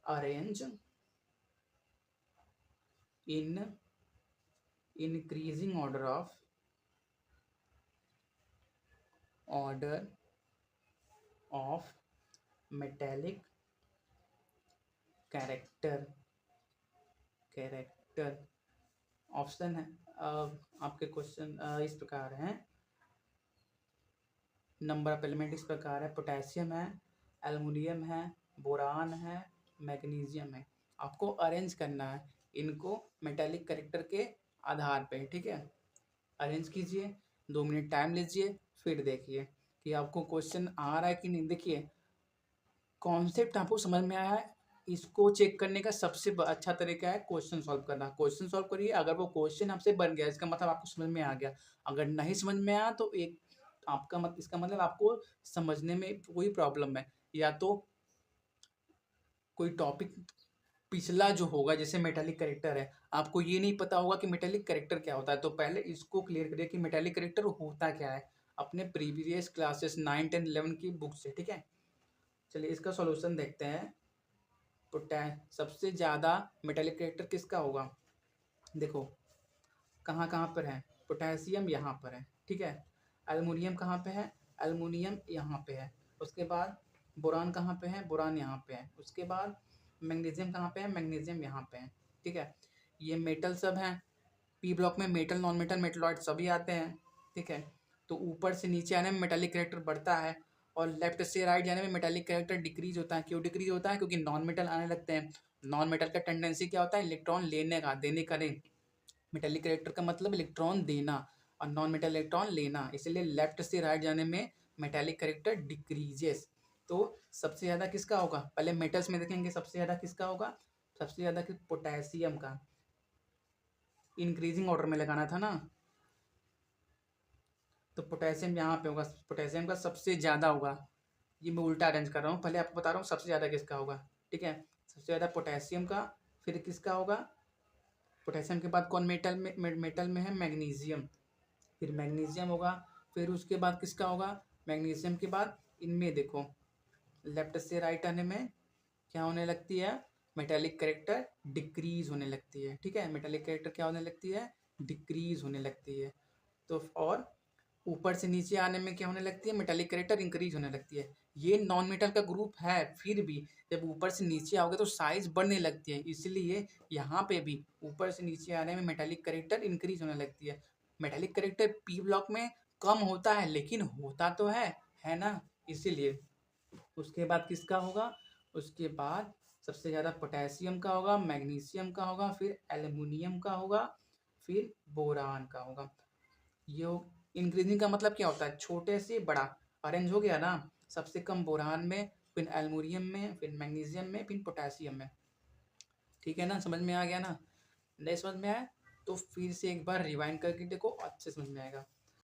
Arrange in increasing order of metallic character option है। आपके question इस प्रकार हैं, नंबर ऑफ एलिमेंट इस प्रकार है, पोटेशियम है, एल्युमिनियम है, बोरान है, मैग्नीशियम है। आपको अरेंज करना है इनको मेटेलिक कैरेक्टर के आधार पे, ठीक है। अरेंज कीजिए, 2 मिनट टाइम लीजिए, फिर देखिए कि आपको क्वेश्चन आ रहा है कि नहीं। देखिए कॉन्सेप्ट आपको समझ में आया है, इसको चेक करने का सबसे अच्छा तरीका है क्वेश्चन सॉल्व करना। क्वेश्चन सॉल्व करिए, अगर वो क्वेश्चन आपसे बन गया इसका मतलब आपको समझ में आ गया। अगर नहीं समझ में आया तो एक आपका इसका मतलब आपको समझने में कोई प्रॉब्लम है, या तो कोई टॉपिक पिछला जो होगा, जैसे मेटेलिक कैरेक्टर है, आपको ये नहीं पता होगा कि मेटेलिक कैरेक्टर क्या होता है, तो पहले इसको क्लियर करिए कि मेटेलिक कैरेक्टर होता क्या है अपने प्रीवियस क्लासेस 9, 10, 11 की बुक से, ठीक है। चलिए इसका सॉल्यूशन देखते हैं। सबसे ज़्यादा मेटेलिक कैरेक्टर किसका होगा, देखो कहाँ कहाँ पर है, पोटेशियम यहाँ पर है, ठीक है। एल्युमिनियम कहाँ पे है, एल्युमिनियम यहाँ पे है। उसके बाद बोरान कहाँ पे है, बोरान यहाँ पे है। उसके बाद मैग्नीशियम कहाँ पे है, मैग्नीशियम यहाँ पे है, ठीक है। ये मेटल सब हैं, पी ब्लॉक में मेटल, नॉन मेटल, मेटलॉइड सभी आते हैं, ठीक है। तो ऊपर से नीचे आने में मेटेलिक कैरेक्टर बढ़ता है, और लेफ्ट से राइट जाने में मेटेलिक कैरेक्टर डिक्रीज होता है। क्यों डिक्रीज होता है, क्योंकि नॉन मेटल आने लगते हैं। नॉन मेटल का टेंडेंसी क्या होता है, इलेक्ट्रॉन लेने का, देने का नहीं। मेटेलिक कैरेक्टर का मतलब इलेक्ट्रॉन देना, और नॉन मेटल इलेक्ट्रॉन लेना, इसलिए लेफ्ट से राइट जाने में मेटेलिक कैरेक्टर डिक्रीजेस। तो सबसे ज़्यादा किसका होगा, पहले मेटल्स में देखेंगे सबसे ज़्यादा किसका होगा, सबसे ज़्यादा पोटेशियम का। इंक्रीजिंग ऑर्डर में लगाना था ना, तो पोटेशियम यहाँ पे होगा, पोटेशियम का सबसे ज़्यादा होगा। ये मैं उल्टा अरेंज कर रहा हूँ, पहले आपको बता रहा हूँ सबसे ज़्यादा किसका होगा, ठीक है। सबसे ज़्यादा पोटेशियम का, फिर किसका होगा, पोटेशियम के बाद कौन मेटल में है, मैग्नीशियम, फिर मैग्नीशियम होगा। फिर उसके बाद किसका होगा, मैग्नीशियम के बाद इनमें देखो लेफ्ट से राइट आने में क्या होने लगती है, मेटेलिक कैरेक्टर डिक्रीज होने लगती है, ठीक है। मेटेलिक कैरेक्टर क्या होने लगती है, डिक्रीज होने लगती है। तो और ऊपर से नीचे आने में क्या होने लगती है, मेटेलिक कैरेक्टर इंक्रीज होने लगती है। ये नॉन मेटल का ग्रुप है, फिर भी जब ऊपर से नीचे आओगे तो साइज बढ़ने लगती है, इसलिए यहाँ पे भी ऊपर से नीचे आने में मेटेलिक कैरेक्टर इंक्रीज होने लगती है। मेटेलिक कैरेक्टर पी ब्लॉक में कम होता है, लेकिन होता तो है ना, इसीलिए। उसके बाद किसका होगा, उसके बाद सबसे ज़्यादा पोटेशियम का होगा, मैग्नीशियम का होगा, फिर एल्युमिनियम का होगा, फिर बोरान का होगा। ये इंक्रीजिंग का मतलब क्या होता है, छोटे से बड़ा। अरेंज हो गया ना, सबसे कम बोरान में, फिर एल्युमिनियम में, फिर मैग्नीशियम में, फिर पोटेशियम में, ठीक है ना। समझ में आ गया ना, नहीं समझ में आया तो फिर से एक बार रिवाइंड करके देखो, अच्छे समझ में आएगा।